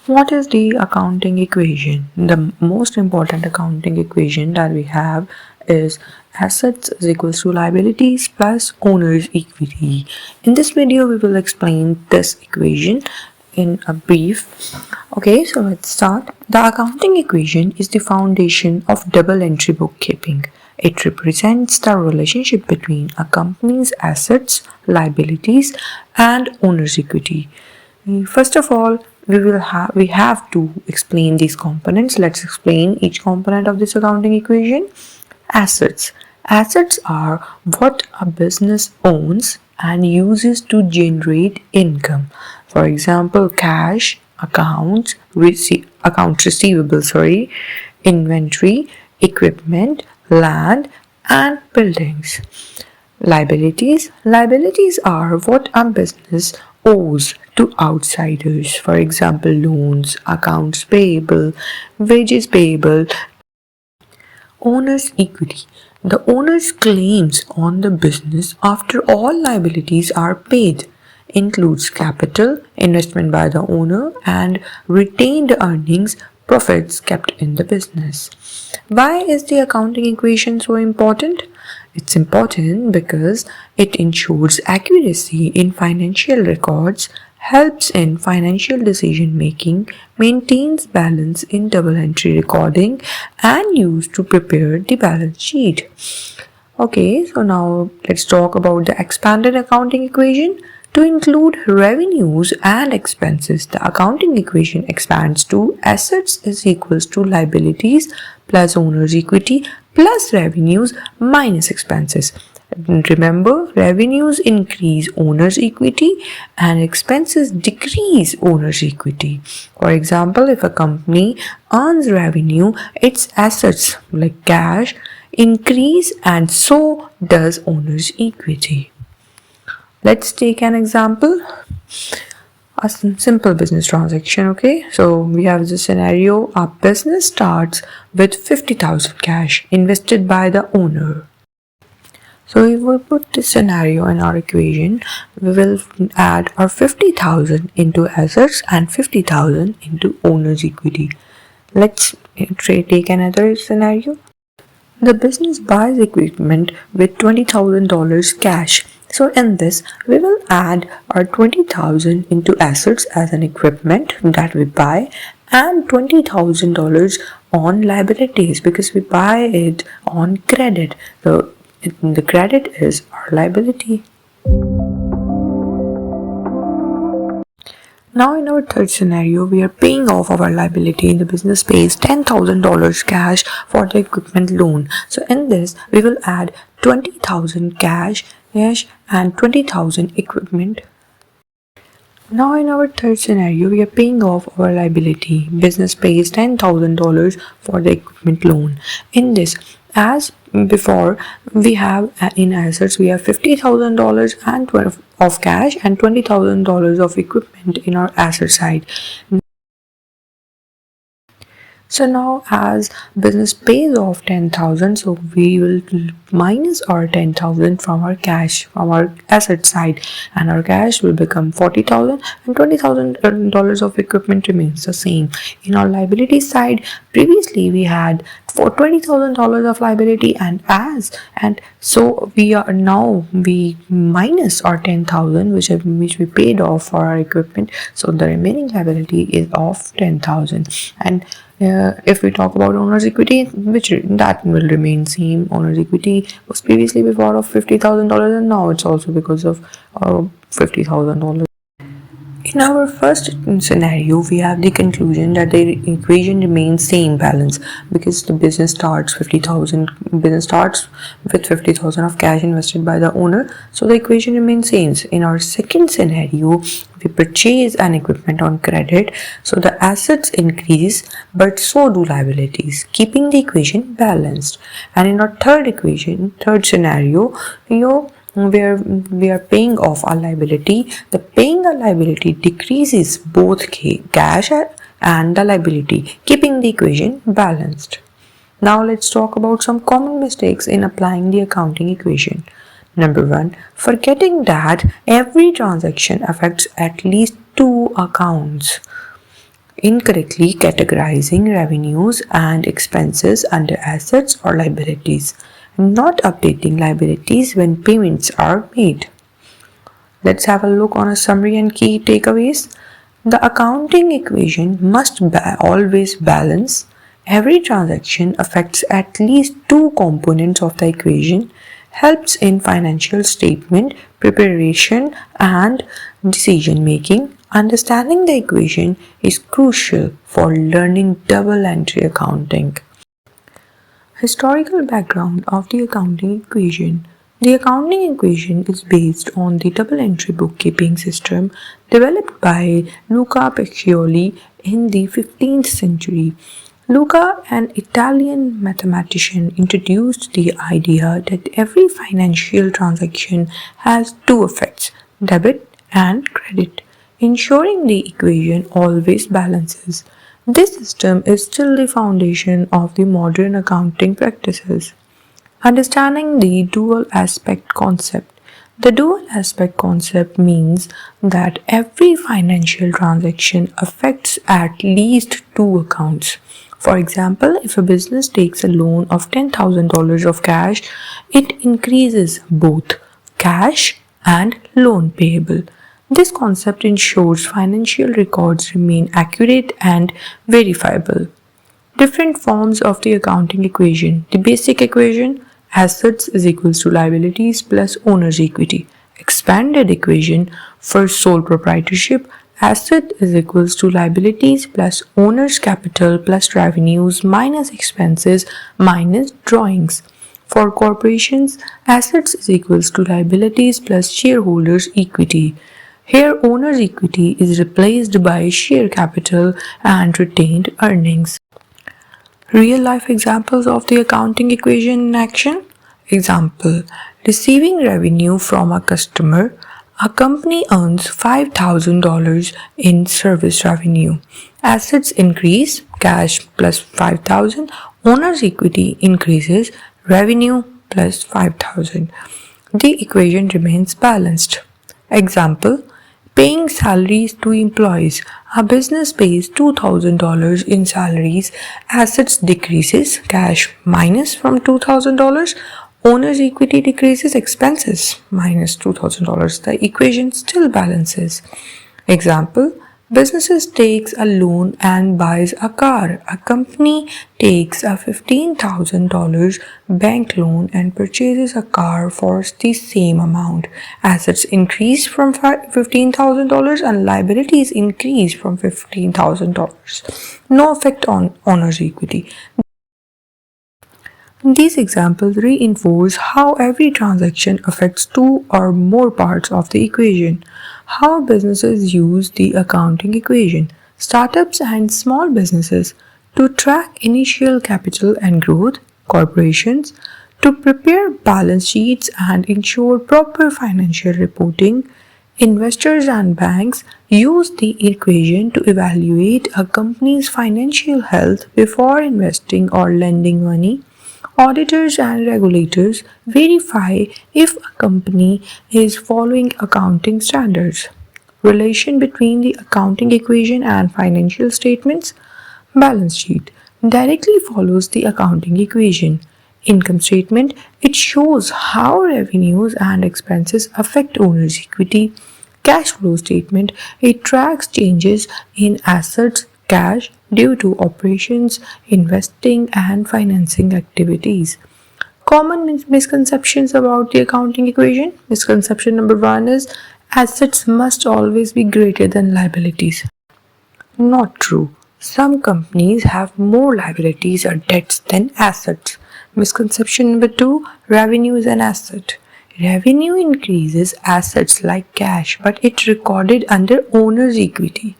What is the accounting equation? The most important accounting equation that we have is assets is equals to liabilities plus owner's equity. In this video, we will explain this equation in a brief. Okay, so let's start. The accounting equation is the foundation of double entry bookkeeping. It represents the relationship between a company's assets, liabilities, and owner's equity. First of all, we have to explain these components. Let's explain each component of this accounting equation. Assets. Assets are what a business owns and uses to generate income. For example, cash, accounts receivable, inventory, equipment, land, and buildings. Liabilities are what a business owes to outsiders. For example, loans, accounts payable, wages payable. Owner's equity. The owner's claims on the business after all liabilities are paid includes capital, investment by the owner, and retained earnings, profits kept in the business. Why is the accounting equation so important? It's important because it ensures accuracy in financial records, helps in financial decision making, maintains balance in double entry recording, and used to prepare the balance sheet. Okay, so now let's talk about the expanded accounting equation. To include revenues and expenses, the accounting equation expands to assets is equals to liabilities plus owner's equity plus revenues minus expenses. Remember, revenues increase owner's equity and expenses decrease owner's equity. For example, if a company earns revenue, its assets like cash increase and so does owner's equity. Let's take an example. A simple business transaction. Okay, so we have this scenario. Our business starts with 50,000 cash invested by the owner. So if we put this scenario in our equation, we will add our 50,000 into assets and 50,000 into owner's equity. Let's take another scenario. The business buys equipment with $20,000 cash. So in this, we will add our 20,000 into assets as an equipment that we buy and $20,000 on liabilities because we buy it on credit. So the credit is our liability. Now in our third scenario, we are paying off our liability. The business pays $10,000 cash for the equipment loan. So in this, we will add 20,000 cash and 20,000 equipment. Now in our third scenario, we are paying off our liability. Business pays $10,000 for the equipment loan. In this, as before, we have in assets we have $50,000 and of cash and $20,000 of equipment in our asset side. So now as business pays off 10,000, so we will minus our 10,000 from our cash, from our asset side, and our cash will become 40,000 and $20,000 of equipment remains the same. In our liability side, previously we had for $20,000 of liability and so we minus our 10,000 which we paid off for our equipment, so the remaining liability is of 10,000. And if we talk about owner's equity, that will remain same. Owner's equity was previously before of $50,000 and now it's also because of $50,000. In our first scenario, we have the conclusion that the equation remains same balance because the business starts with 50,000 of cash invested by the owner, so the equation remains same. In our second scenario, we purchase an equipment on credit, so the assets increase but so do liabilities, keeping the equation balanced. And in our third scenario, where we are paying off our liability, the paying a liability decreases both cash and the liability, keeping the equation balanced. Now let's talk about some common mistakes in applying the accounting equation. Number 1, forgetting that every transaction affects at least two accounts. Incorrectly categorizing revenues and expenses under assets or liabilities. Not updating liabilities when payments are made. Let's have a look on a summary and key takeaways. The accounting equation must always balance. Every transaction affects at least two components of the equation, helps in financial statement preparation and decision making. Understanding the equation is crucial for learning double entry accounting. Historical background of the accounting equation. The accounting equation is based on the double entry bookkeeping system developed by Luca Pacioli in the 15th century. Luca, an Italian mathematician, introduced the idea that every financial transaction has two effects, debit and credit, ensuring the equation always balances. This system is still the foundation of the modern accounting practices. Understanding the dual aspect concept. The dual aspect concept means that every financial transaction affects at least two accounts. For example, if a business takes a loan of $10,000 of cash, it increases both cash and loan payable. This concept ensures financial records remain accurate and verifiable. Different forms of the accounting equation. The basic equation, assets is equals to liabilities plus owner's equity. Expanded equation for sole proprietorship, asset is equals to liabilities plus owner's capital plus revenues minus expenses minus drawings. For corporations, assets is equals to liabilities plus shareholders' equity. Here, owner's equity is replaced by share capital and retained earnings. Real life examples of the accounting equation in action. Example, receiving revenue from a customer. A company earns $5,000 in service revenue. Assets increase, cash plus 5,000. Owner's equity increases, revenue plus 5,000. The equation remains balanced. Example, paying salaries to employees. A business pays $2,000 in salaries. Assets decreases, cash minus from $2,000. Owner's equity decreases, expenses minus $2,000. The equation still balances. Example, businesses takes a loan and buys a car. A company takes a $15,000 bank loan and purchases a car for the same amount. Assets increase from $15,000 and liabilities increase from $15,000. No effect on owner's equity. These examples reinforce how every transaction affects two or more parts of the equation. How businesses use the accounting equation. Startups and small businesses to track initial capital and growth. Corporations to prepare balance sheets and ensure proper financial reporting. Investors and banks use the equation to evaluate a company's financial health before investing or lending money. Auditors and regulators verify if a company is following accounting standards. Relation between the accounting equation and financial statements. Balance sheet directly follows the accounting equation. Income statement, it shows how revenues and expenses affect owner's equity. Cash flow statement, it tracks changes in assets, cash due to operations, investing, and financing activities. Common misconceptions about the accounting equation. Misconception number 1 is assets must always be greater than liabilities. Not true. Some companies have more liabilities or debts than assets. Misconception number 2, revenue is an asset. Revenue increases assets like cash, but it's recorded under owner's equity.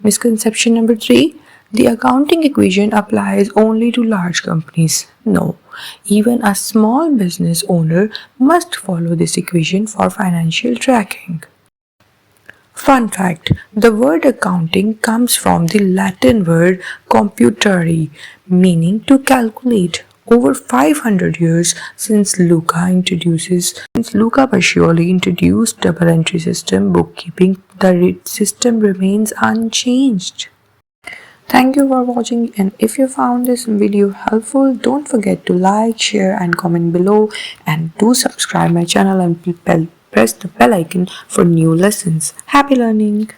Misconception number 3, the accounting equation applies only to large companies. No, even a small business owner must follow this equation for financial tracking. Fun fact, the word accounting comes from the Latin word computare, meaning to calculate. Over 500 years since Luca Pacioli introduced double entry system bookkeeping, the system remains unchanged. Thank you for watching, and if you found this video helpful, don't forget to like, share and comment below, and do subscribe my channel and press the bell icon for new lessons. Happy learning!